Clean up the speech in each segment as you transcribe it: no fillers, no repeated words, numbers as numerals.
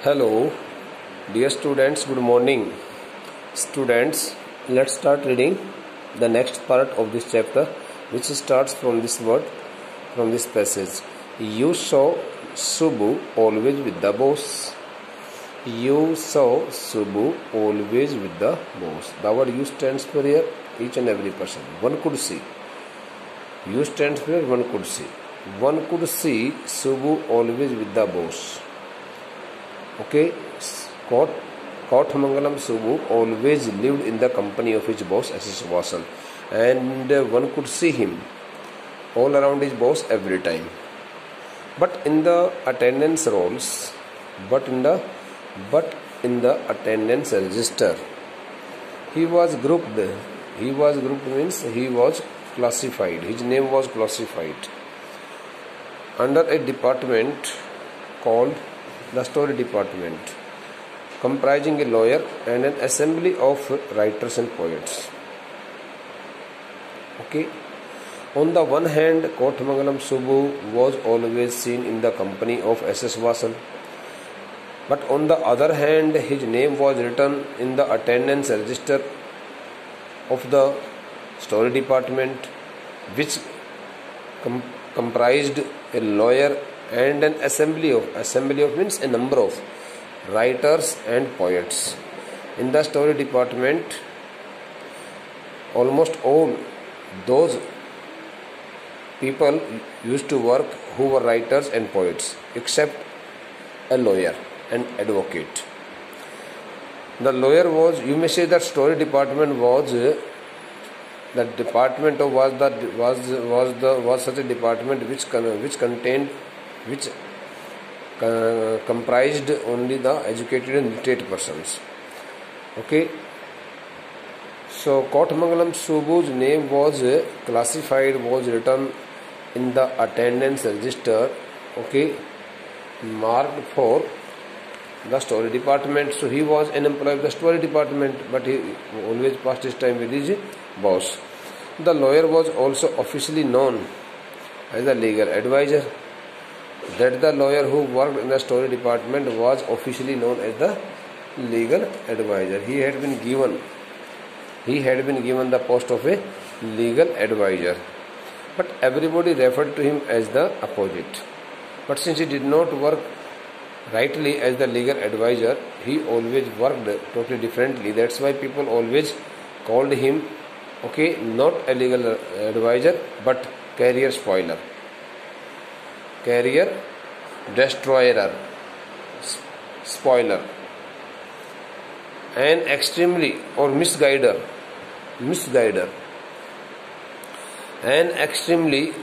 Hello, dear students, good morning. Students, let's start reading the next part of this chapter, which starts from this word, from this passage. You saw Subbu always with the boss. You saw Subbu always with the boss. The word you stands for here, each and every person. One could see. You stands for here, one could see. One could see Subbu always with the boss. Okay, Kothmangalam Subbu always lived in the company of his boss S.S. Vasan, and one could see him all around his boss every time. But in the attendance rolls, but in the attendance register, he was grouped. He was grouped means he was classified. His name was classified under a department called the story department, comprising a lawyer and an assembly of writers and poets. Okay. On the one hand, Kothmangalam Subbu was always seen in the company of S.S. Vasan, but on the other hand, his name was written in the attendance register of the story department, which comprised a lawyer and an assembly of means a number of writers and poets. In the story department, almost all those people used to work who were writers and poets, except a lawyer and advocate. The lawyer was, you may say that story department was such a department which comprised only the educated and literate persons. Okay. So Kothmangalam Subbu's name was classified, was written in the attendance register, okay, marked for the story department. So he was an employee of the story department, but he always passed his time with his boss. The lawyer was also officially known as a legal advisor. That the lawyer who worked in the story department was officially known as the legal advisor. He had been given the post of a legal advisor, but everybody referred to him as the opposite. But since he did not work rightly as the legal advisor, he always worked totally differently. That's why people always called him, okay, not a legal advisor, but career spoiler, career destroyer, spoiler, and extremely or misguider, an extremely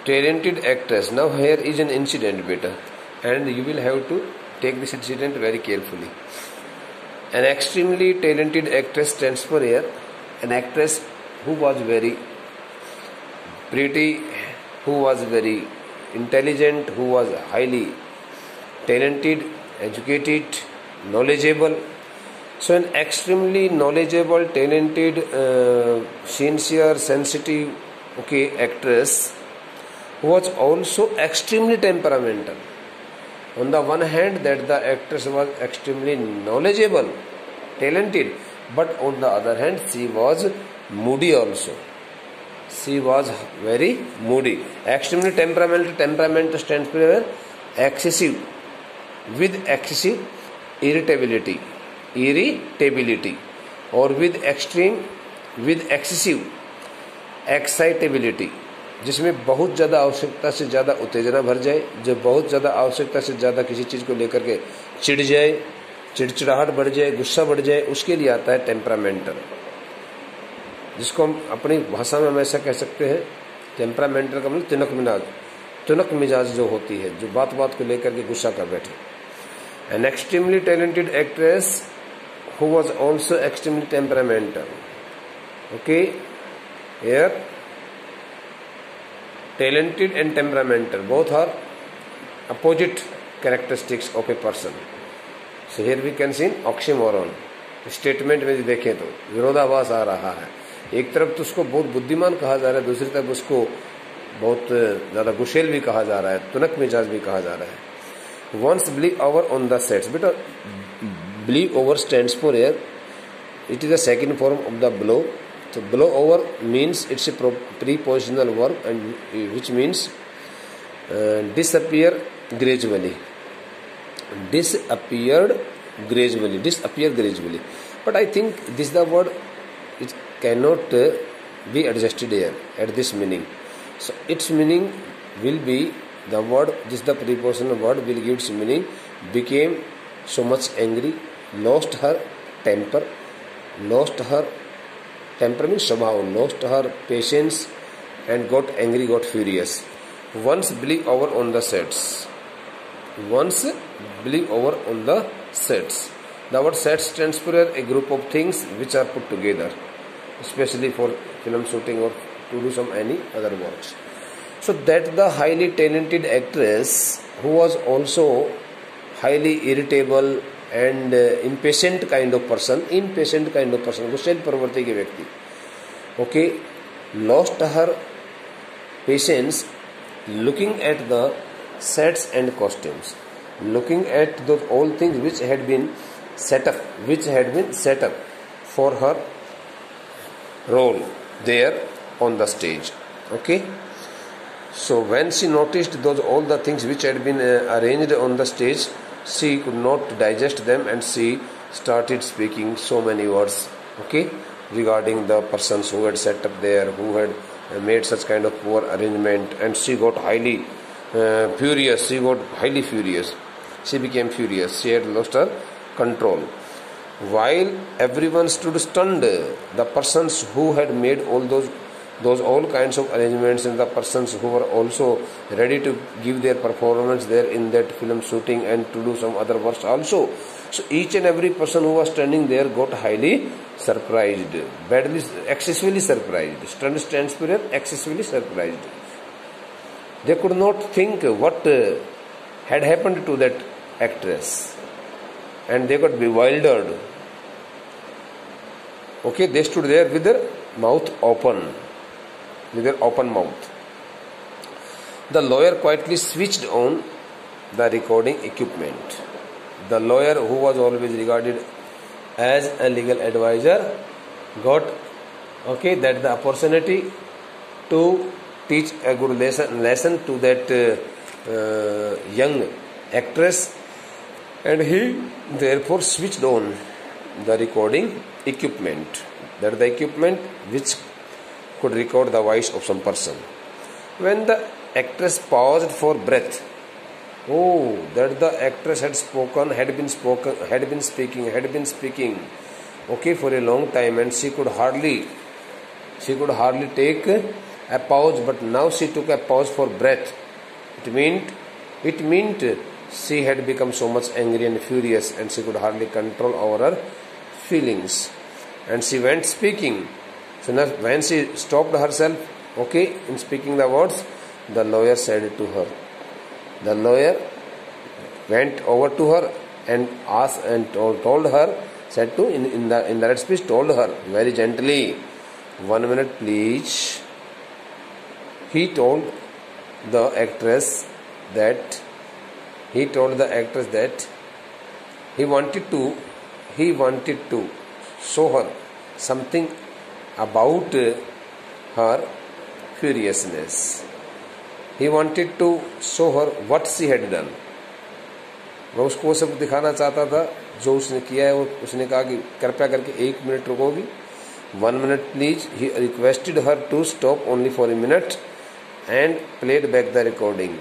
talented actress. Now here is an incident, beta, and you will have to take this incident very carefully. An extremely talented actress stands for here, an actress who was very pretty, who was very intelligent, who was highly talented, educated, knowledgeable. So an extremely knowledgeable, talented, sincere, sensitive, okay, actress who was also extremely temperamental. On the one hand, that the actress was extremely knowledgeable, talented, but on the other hand, she was moody also. She was very moody. Extremely temperamental. Temperament stands for excessive, with excessive irritability, or with excessive excitability, जिसमें बहुत ज़्यादा आवश्यकता से ज़्यादा उत्तेजना भर जाए, जो बहुत ज़्यादा आवश्यकता से ज़्यादा किसी चीज़ को लेकर के चिढ़ जाए, चिड़चिड़ाहट बढ़ जाए, गुस्सा बढ़ जाए, उसके लिए आता है टेम्परामेंटल, जिसको हम अपनी भाषा में हमेशा कह सकते हैं टेम्परामेंटल का मतलब तुनक मिजाज जो होती है, जो बात बात को लेकर के गुस्सा कर बैठे. An extremely talented actress who was also extremely temperamental. Okay, here talented and temperamental both are opposite characteristics of a person. So here we can see oxymoron. Statement में देखें तो विरोधाभास आ रहा है. एक तरफ तो उसको बहुत बुद्धिमान कहा जा रहा है, दूसरी तरफ उसको बहुत ज़्यादा गुस्सेल भी कहा जा रहा है, तुनक मिजाज भी कहा जा रहा है. Once blew over on the sets. Beta, blew over stands for here. It is the second form of the blow. So blow over means it's a prepositional verb, and which means disappear gradually. Disappear gradually. But I think this the word, it cannot be adjusted here at this meaning. So its meaning will be the word, this the prepositional word will give its meaning, became so much angry, lost her temper means Swabhav, lost her patience and got angry, got furious. Once blew over on the sets. The word sets stands for a group of things which are put together, especially for film shooting or to do some any other works. So that the highly talented actress, who was also highly irritable and impatient kind of person, गुस्सेल प्रवृत्ति के व्यक्ति, okay, lost her patience looking at the sets and costumes, looking at those all things which had been set up for her role there on the stage. Okay, so when she noticed those all the things which had been arranged on the stage, she could not digest them and she started speaking so many words, okay, regarding the persons who had set up there, who had made such kind of poor arrangement, and she got highly furious. She became furious. She had lost her control. While everyone stood stunned, the persons who had made all those all kinds of arrangements, and the persons who were also ready to give their performance there in that film shooting and to do some other works also. So each and every person who was standing there got highly surprised, excessively surprised. Stunned stands for excessively surprised. They could not think what had happened to that actress, and they got bewildered. Okay, they stood there with their mouth open. The lawyer quietly switched on the recording equipment. The lawyer, who was always regarded as a legal advisor, got that the opportunity to teach a good lesson to that young actress, and he therefore switched on the recording equipment. That is the equipment which could record the voice of some person. When the actress paused for breath, that the actress had been speaking, okay, for a long time, and she could hardly take a pause, but now she took a pause for breath. It meant she had become so much angry and furious, and she could hardly control over her feelings, and she went speaking. So now when she stopped herself, okay, in speaking the words, the lawyer said to her. The lawyer went over to her and asked and told her, said to in the speech, told her very gently, 1 minute please. He told the actress that he wanted to show her something about her furiousness. He wanted to show her what she had done. वह उसको सब दिखाना चाहता था जो उसने किया है. उसने कहा कि कृपया करके 1 minute रुकोगी. 1 minute please. He requested her to stop only for a minute and played back the recording.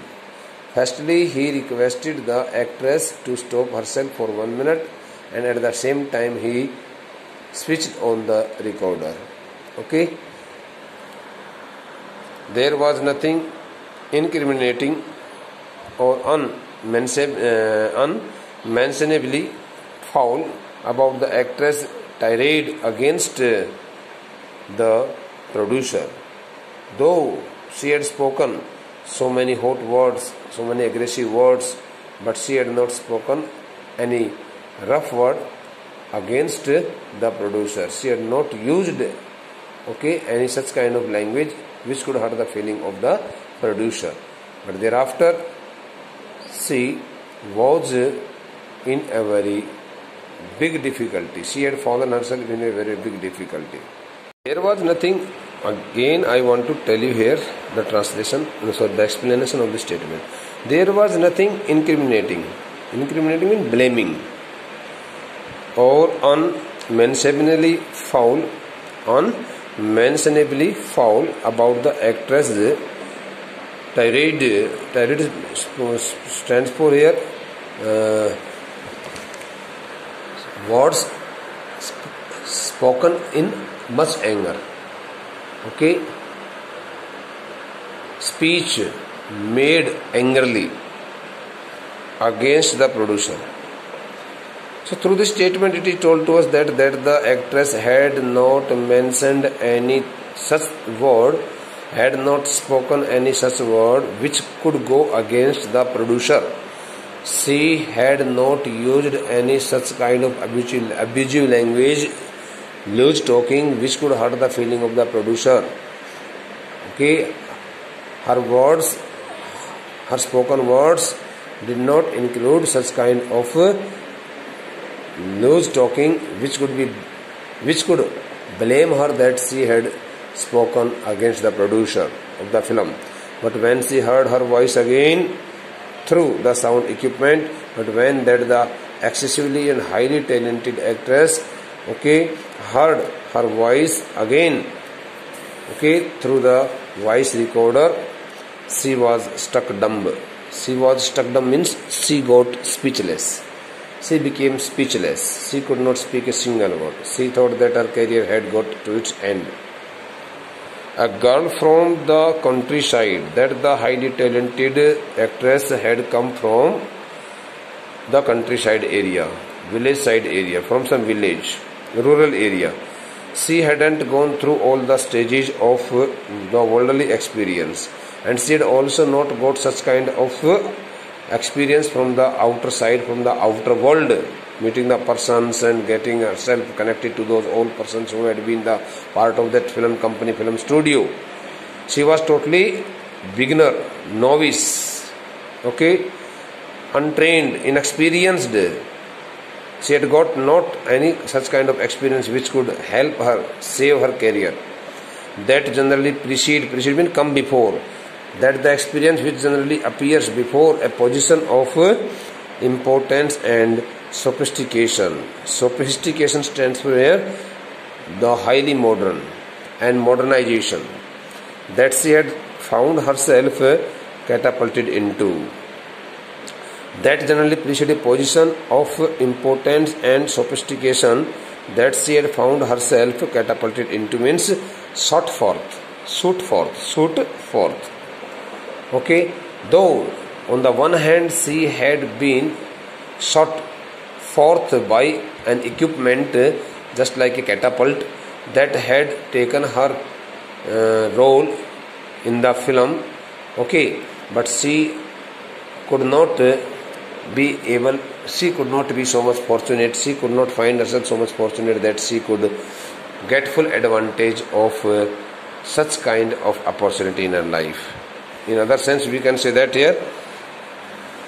Firstly, he requested the actress to stop herself for 1 minute, and at the same time he switched on the recorder. Okay. There was nothing incriminating or unmentionably foul about the actress' tirade against the producer. Though she had spoken so many hot words, so many aggressive words, but she had not spoken any rough word against the producer. She had not used any such kind of language which could hurt the feeling of the producer. But thereafter she was in a very big difficulty. She had fallen herself in a very big difficulty. There was nothing. Again, I want to tell you here the translation, so the explanation of the statement. There was nothing incriminating. Incriminating means blaming or unmentionably foul about the actress. Tirade stands for here words spoken in much anger. Okay, speech made angrily against the producer. So through this statement it is told to us that the actress had not mentioned any such word, had not spoken any such word which could go against the producer. She had not used any such kind of abusive language, loose talking, which could hurt the feeling of the producer. Okay, her words, her spoken words did not include such kind of loose talking which could blame her that she had spoken against the producer of the film. But when she heard her voice again through the sound equipment, but when that the excessively and highly talented actress, okay, heard her voice again, okay, through the voice recorder, she was struck dumb. She was struck dumb means she got speechless. She became speechless. She could not speak a single word. She thought that her career had got to its end. A girl from the countryside, that the highly talented actress had come from the countryside area, village side area, from some village, rural area. She hadn't gone through all the stages of the worldly experience, and she had also not got such kind of experience from the outer side, from the outer world, meeting the persons and getting herself connected to those old persons who had been the part of that film company, film studio. She was totally beginner, novice, okay, untrained, inexperienced. She had got not any such kind of experience which could help her save her career. That generally precede means come before. That the experience which generally appears before a position of importance and sophistication. Sophistication stands for here the highly modern and modernization that she had found herself catapulted into. That generally preceded a position of importance and sophistication that she had found herself catapulted into means shoot forth. Okay, though on the one hand she had been shot forth by an equipment just like a catapult that had taken her role in the film, okay, but she could not be so much fortunate, she could not find herself so much fortunate that she could get full advantage of such kind of opportunity in her life. In other sense, we can say that here,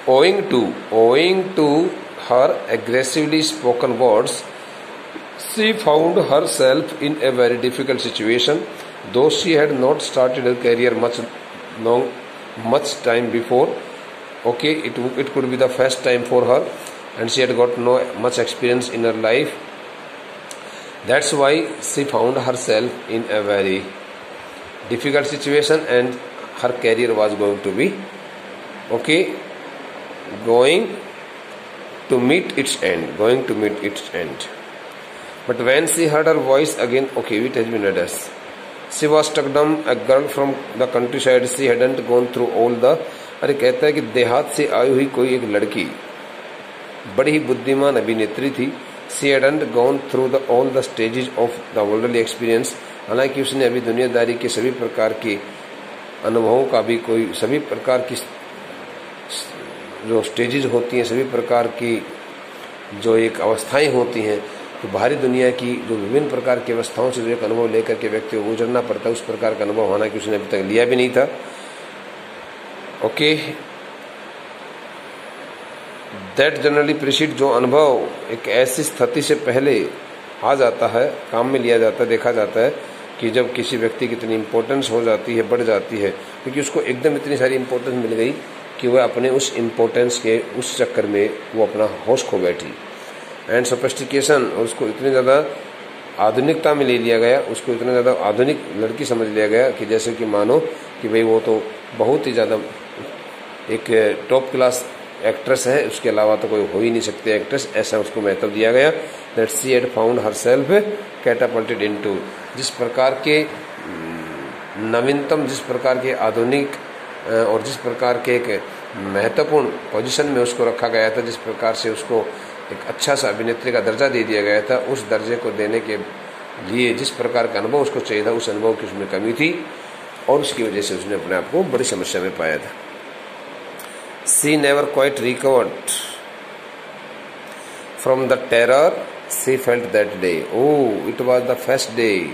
owing to her aggressively spoken words, she found herself in a very difficult situation, though she had not started her career much time before. Okay, it could be the first time for her, and she had got no much experience in her life. That's why she found herself in a very difficult situation, and her career was going to be, okay, going to meet its end. But when she heard her voice again, okay, it has been addressed. She was struck dumb. A girl from the countryside, she hadn't gone through all the, अरे कहता है कि देहात से आई हुई कोई एक लड़की बड़ी ही बुद्धिमान अभिनेत्री थी. She hadn't gone through all the stages of the worldly experience. हालांकि उसने अभी दुनियादारी के सभी प्रकार के अनुभवों का भी कोई, सभी प्रकार की जो स्टेजेस होती हैं, सभी प्रकार की जो एक अवस्थाएं होती हैं, तो बाहरी दुनिया की जो विभिन्न प्रकार की अवस्थाओं से जो एक अनुभव लेकर के व्यक्ति को गुजरना पड़ता है, उस प्रकार का अनुभव हालांकि उसने अभी तक लिया भी नहीं था. ओके, दैट जनरली प्रीसीड, जो अनुभव एक ऐसी स्थिति से पहले आ जाता है, काम में लिया जाता है, देखा जाता है कि जब किसी व्यक्ति की इतनी इंपॉर्टेंस हो जाती है, बढ़ जाती है, क्योंकि उसको एकदम इतनी सारी इंपॉर्टेंस मिल गई कि वह अपने उस इंपॉर्टेंस के उस चक्कर में वो अपना होश खो बैठी। एंड सोफिस्टिकेशन, और उसको इतनी ज़्यादा आधुनिकता में ले लिया गया, उसको इतना ज़्यादा आधुनिक लड़की समझ लिया गया कि जैसे कि मानो कि भाई वो तो बहुत ही ज़्यादा एक टॉप क्लास एक्ट्रेस है, उसके अलावा तो कोई हो ही नहीं सकते एक्ट्रेस, ऐसा उसको महत्व दिया गया। That she had found herself catapulted into, जिस प्रकार के नवीनतम, जिस प्रकार के आधुनिक और जिस प्रकार के एक महत्वपूर्ण पोजीशन में उसको रखा गया था, जिस प्रकार से उसको एक अच्छा सा अभिनेत्री का दर्जा दे दिया गया था, उस दर्जे को देने के लिए जिस प्रकार का अनुभव उसको चाहिए था, उस अनुभव की उसमें कमी थी और उसकी वजह से उसने अपने आप को बड़ी समस्या में पाया था। She never quite recovered from the terror she felt that day. Oh, it was the first day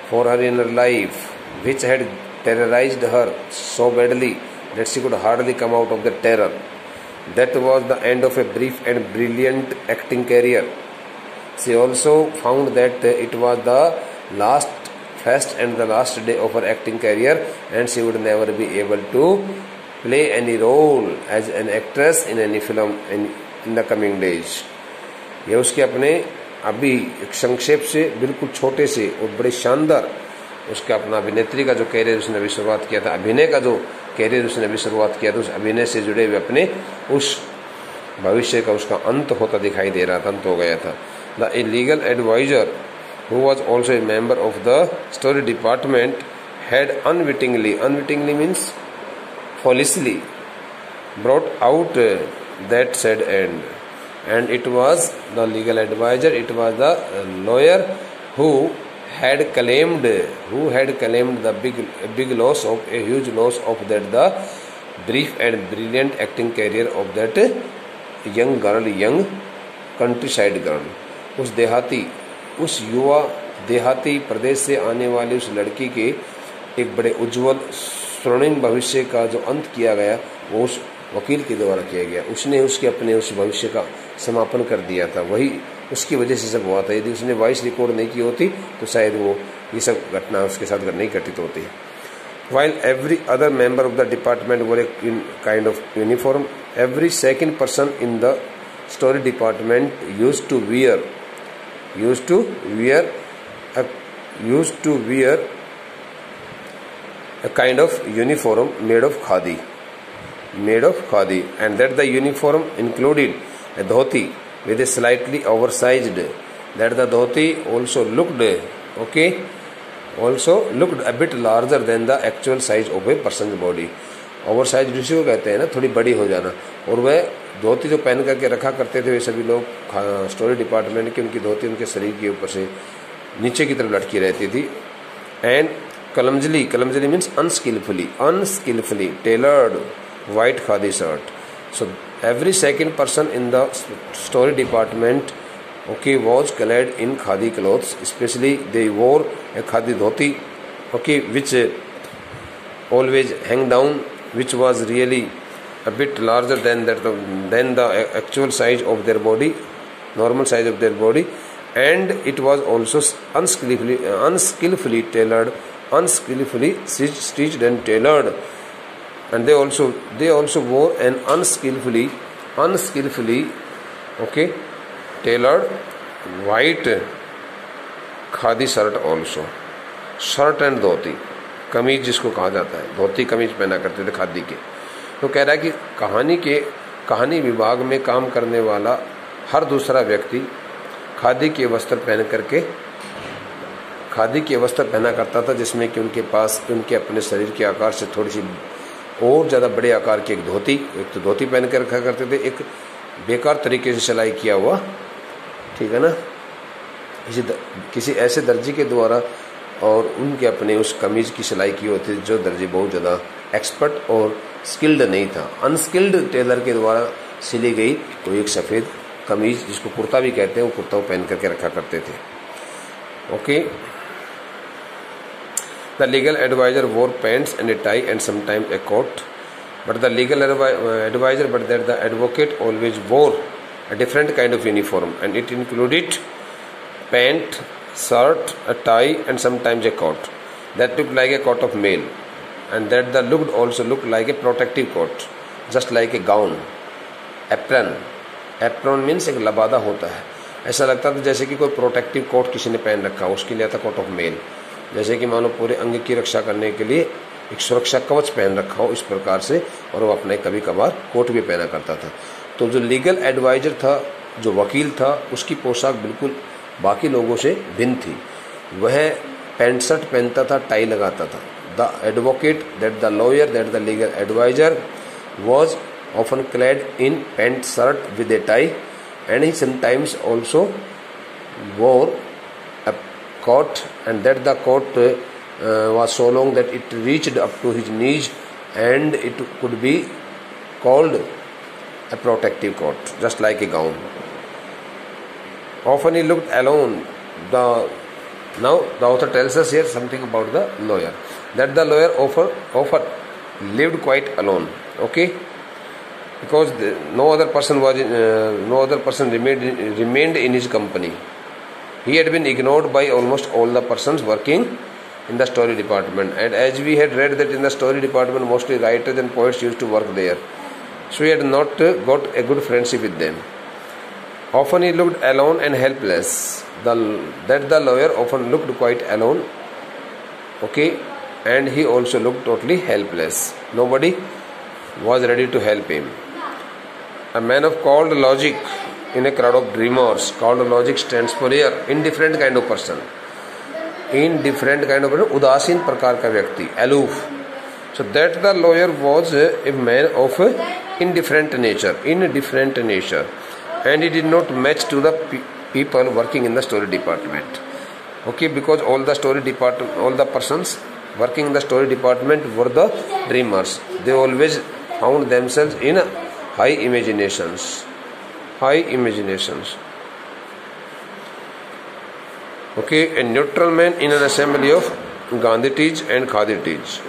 for her in her life which had terrorized her so badly that she could hardly come out of the terror. That was the end of a brief and brilliant acting career. She also found that it was the first and the last day of her acting career, and she would never be able to play any role as an actress in any film in the coming days. यह उसके अपने अभी एक संक्षेप से बिल्कुल छोटे से और बड़े शानदार उसका अपना अभिनेत्री का जो कैरियर उसने अभी शुरुआत किया था, अभिनय का जो कैरियर उसने अभी शुरुआत किया था, उस अभिनय से जुड़े हुए अपने उस भविष्य का उसका अंत होता दिखाई दे रहा था, अंत हो गया था। The legal adviser who was also a member of the story department had unwittingly means foolishly brought out that said end, and it was the legal advisor, it was the lawyer who had claimed the big loss of a huge loss of that the brief and brilliant acting career of that young countryside girl, उस युवा देहाती प्रदेश से आने वाली उस लड़की के एक बड़े उज्जवल स्वर्णिम भविष्य का जो अंत किया गया वो उस वकील के द्वारा किया गया। उसने उसके अपने उस भविष्य का समापन कर दिया था, वही उसकी वजह से सब हुआ था। यदि उसने वॉइस रिकॉर्ड नहीं की होती तो शायद वो ये सब घटना उसके साथ नहीं घटित होती। While every other member of the department wore a kind of uniform, every second person in the story department used to wear a kind of uniform made of khadi, and that the uniform included a dhoti with a slightly oversized, that the dhoti also looked a bit larger than the actual size of a person's body. Oversize जिसी को कहते हैं ना, थोड़ी बड़ी हो जाना। और वह धोती जो पहन करके रखा करते थे वे सभी लोग स्टोरी डिपार्टमेंट की, उनकी धोती उनके शरीर के ऊपर से नीचे की तरफ लटकी रहती थी। And clumsily means unskillfully tailored white khadi shirt. So every second person in the story department was clad in khadi clothes, especially they wore a khadi dhoti which always hang down, which was really a bit larger than the actual size of their body, normal size of their body, and it was also unskillfully tailored, unskillfully stitched and tailored, and they also wore an unskillfully tailored white khadi shirt also. Shirt and dhoti, कमीज जिसको कहा जाता है, धोती कमीज पहना करते थे खादी के। तो कह रहा है कि कहानी विभाग में काम करने वाला हर दूसरा व्यक्ति खादी के वस्त्र पहन करके खादी के वस्त्र पहना करता था, जिसमें कि उनके पास उनके अपने शरीर के आकार से थोड़ी सी और ज़्यादा बड़े आकार की एक तो धोती पहन कर रखा करते थे, एक बेकार तरीके से सिलाई किया हुआ, ठीक है ना, किसी ऐसे दर्जी के द्वारा, और उनके अपने उस कमीज की सिलाई की होती थी जो दर्जी बहुत ज़्यादा एक्सपर्ट और स्किल्ड नहीं था। अनस्किल्ड टेलर के द्वारा सिली गई कोई एक सफ़ेद कमीज, जिसको कुर्ता भी कहते हैं, वो कुर्ता वो पहन करके रखा करते थे। Okay, the legal adviser wore pants and a tie and sometimes a coat, but the legal advisor, but that the advocate always wore a different kind of uniform, and it included pant, shirt, a tie, and sometimes a coat that looked like a coat of mail, and that the looked also looked like a protective coat, just like a gown. Apron means एक लबादा होता है, ऐसा लगता था जैसे कि कोई protective coat किसी ने पहन रखा हो, उसके लिए था कोट ऑफ मेल, जैसे कि मानो पूरे अंग की रक्षा करने के लिए एक सुरक्षा कवच पहन रखा हो इस प्रकार से, और वो अपने कभी कभार कोट भी पहना करता था। तो जो लीगल एडवाइजर था, जो वकील था, उसकी पोशाक बिल्कुल बाकी लोगों से भिन्न थी। वह पैंट शर्ट पहनता था, टाई लगाता था। The advocate, that the lawyer, that the legal adviser was often clad in pant shirt with a tie, and he sometimes also wore a coat, and that the coat was so long that it reached up to his knees, and it could be called a protective coat, just like a gown. Often he looked alone. Now the author tells us here something about the lawyer, that the lawyer often lived quite alone. Okay, because no other person remained in his company. He had been ignored by almost all the persons working in the story department, and as we had read that in the story department mostly writers and poets used to work there, so he had not got a good friendship with them. Often he looked alone and helpless. That the lawyer often looked quite alone. Okay, and he also looked totally helpless. Nobody was ready to help him. A man of called logic in a crowd of dreamers. Called logic stands for here indifferent kind of person. Indifferent kind of person, उदासीन प्रकार का व्यक्ति, aloof. So that the lawyer was a man of indifferent nature, and he did not match to the people working in the story department. Okay, because all the persons working in the story department were the dreamers. They always found themselves in high imaginations. Okay, a neutral man in an assembly of Gandhitis and Khaditis.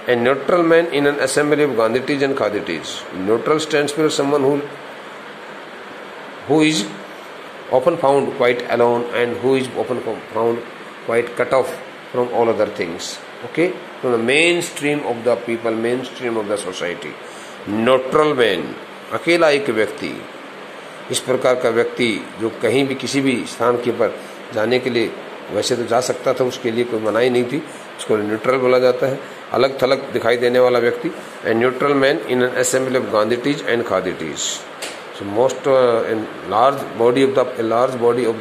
A neutral man in an assembly of Gandhitis and Khaditis. Neutral stands for someone who is often found quite alone, and who is often found quite cut off from all other things. Okay, from the mainstream of the people, mainstream of the society. Neutral man, अकेला एक व्यक्ति, इस प्रकार का व्यक्ति जो कहीं भी किसी भी स्थान के पर जाने के लिए वैसे तो जा सकता था, उसके लिए कोई मनाही नहीं थी, उसको न्यूट्रल बोला जाता है, अलग थलग दिखाई देने वाला व्यक्ति। A neutral man in an assembly of Gandhitis and Khaditis. So most large body of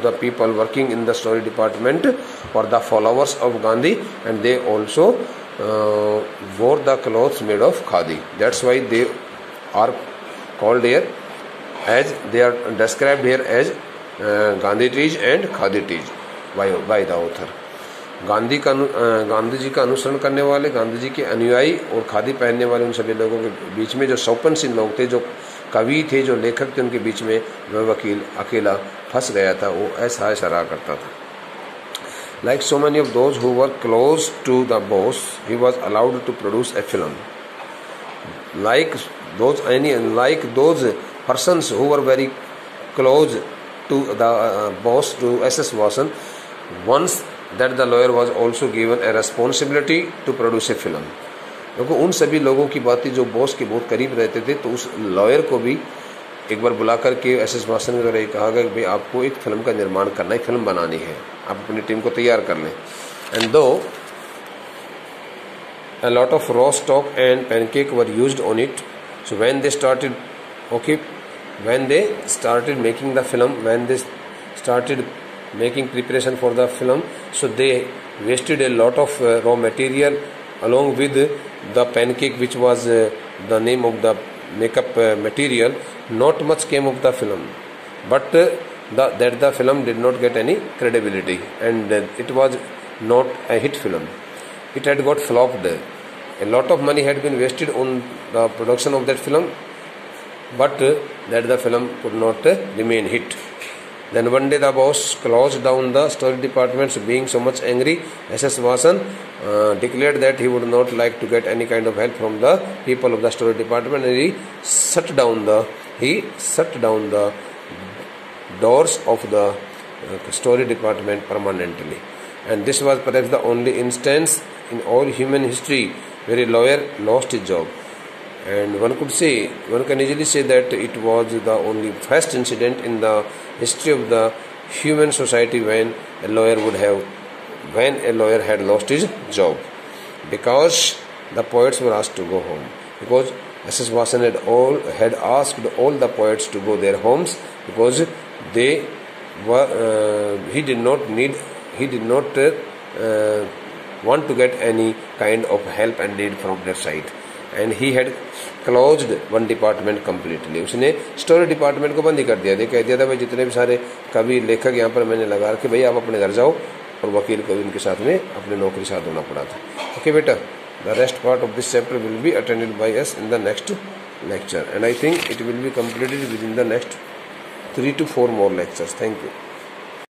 the people working in the story department were the followers of Gandhi, and they also wore the clothes made of khadi. That's why they are called here as, they are described here as Gandhitis and Khaditis by the author. Gandhi ji का अनुसरण करने वाले, गांधी जी के अनुयायी और खादी पहनने वाले, उन सभी लोगों के बीच में जो सौपनशील लोग थे, जो कवि थे, जो लेखक थे, उनके बीच में वह वकील अकेला फंस गया था, वो ऐसा रहा करता था. Like so many of those who were close to the boss, he was allowed to produce a film. Like those persons who were very close to the boss, to SS Watson, once that the lawyer was also given a responsibility to produce a film. क्योंकि उन सभी लोगों की बातें जो boss के बहुत करीब रहते थे, तो उस लॉयर को भी एक बार बुला करके एसएस वासन के द्वारा कहा गया कि भाई आपको एक फिल्म का निर्माण करना है, एक फिल्म बनानी है, आप अपनी टीम को तैयार कर लें. एंड दो a lot of raw stock and pancake were used on it, so when they started making the film, when they started making preparation for the film, so they wasted a lot of raw material along with the pancake, which was the name of the makeup material. Not much came of the film, but that the film did not get any credibility, and it was not a hit film. It had got flopped. A lot of money had been wasted on the production of that film, but that the film could not remain hit. Then one day the boss closed down the story departments. Being so much angry, S.S. Vasan declared that he would not like to get any kind of help from the people of the story department, and he shut down the doors of the story department permanently. And this was perhaps the only instance in all human history where a lawyer lost his job. And one can easily say that it was the only first incident in the history of the human society when a lawyer had lost his job, because the poets were asked to go home, because S.S. Vasan had asked all the poets to go their homes, because they were he did not want to get any kind of help and need from their side, and he had closed one department completely. उसने story department को बंद ही कर दिया कह दिया था भाई जितने भी सारे कवि लेखक यहाँ पर मैंने लगा रखे भाई आप अपने घर जाओ, और वकील को उनके साथ में अपने नौकरी साथ होना पड़ा था. ओके बेटा, the rest part of this chapter will be attended by us in the next lecture, and I think it will be completed within the next 3 to 4 more lectures. Thank you.